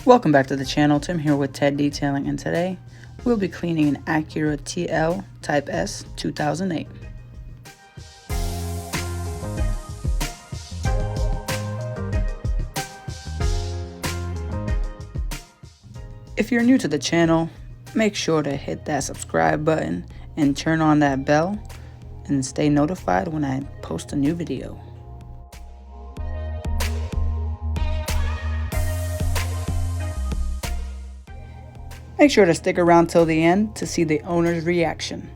Welcome back to the channel. Tim here with Ted Detailing, and today we'll be cleaning an Acura TL Type S 2008. If you're new to the channel, make sure to hit that subscribe button and turn on that bell and stay notified when I post a new video. Make sure to stick around till the end to see the owner's reaction.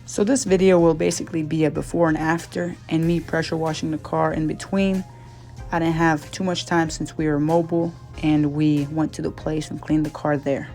So this video will basically be a before and after, and me pressure washing the car in between. I didn't have too much time since we were mobile and we went to the place and cleaned the car there.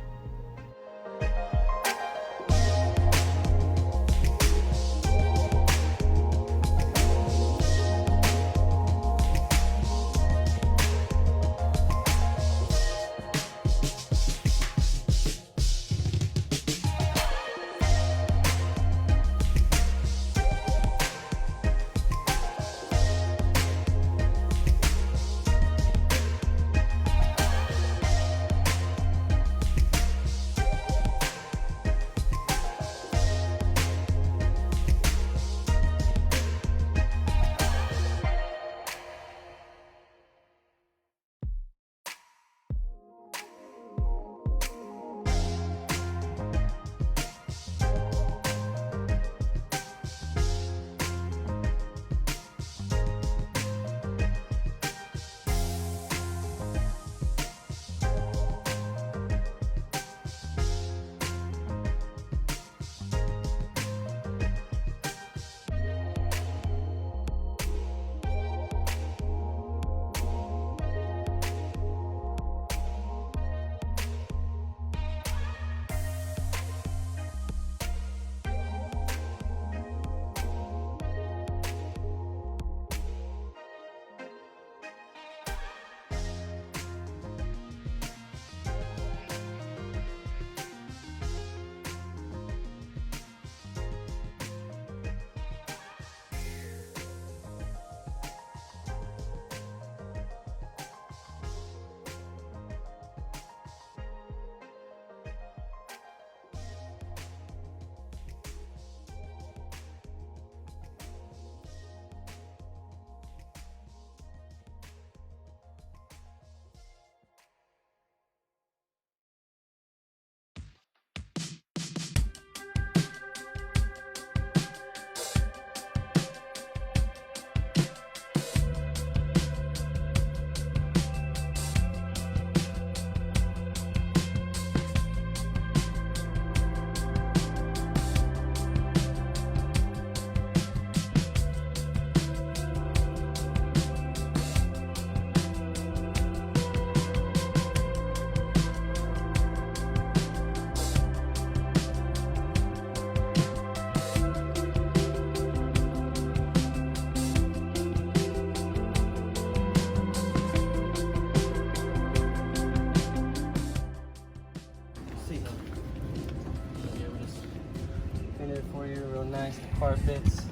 For you, real nice. The carpets,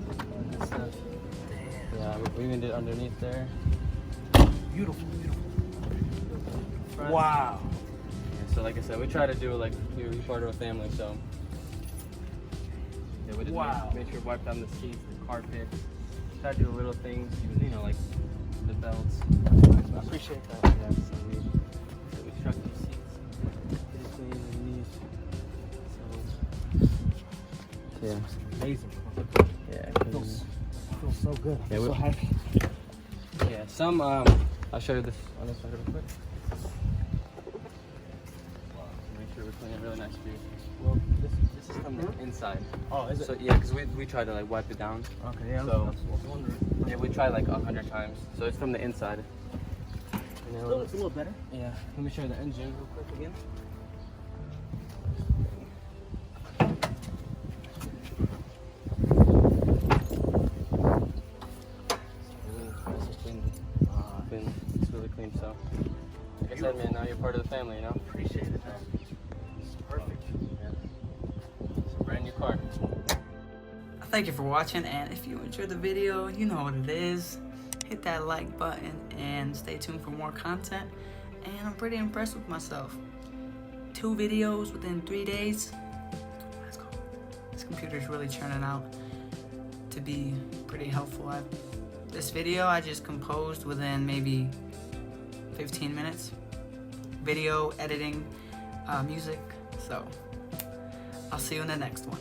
all that stuff. Yeah, we even did underneath there. Beautiful, beautiful. Front. Wow. Yeah, so like I said, we try to do like we're part of a family, so yeah, we just make sure we wipe down the seats, the carpet. Try to do little things, even like the belts. I appreciate that. Yeah, so we struck these seats, get it clean underneath. Yeah. Amazing. Yeah. It feels so good. I'm so happy. Yeah. Some I'll show you this on this side real quick. Make sure we're cleaning it really nice for you. Well, this is from the inside. Oh, is it? So yeah, because we try to like wipe it down. Okay. Yeah. So, I was wondering. yeah, we try like 100 times. So it's from the inside. It's a little better. Yeah. Let me show you the engine real quick again. said, man, now you're part of the family, you know? Appreciate it, man. It's perfect. Yeah. brand new car. Thank you for watching, and if you enjoyed the video, you know what it is. Hit that like button and stay tuned for more content. And I'm pretty impressed with myself. 2 videos within 3 days. Let's go. This computer's really churning out to be pretty helpful. This video I just composed within maybe 15 minutes. Video, editing, music. So I'll see you in the next one.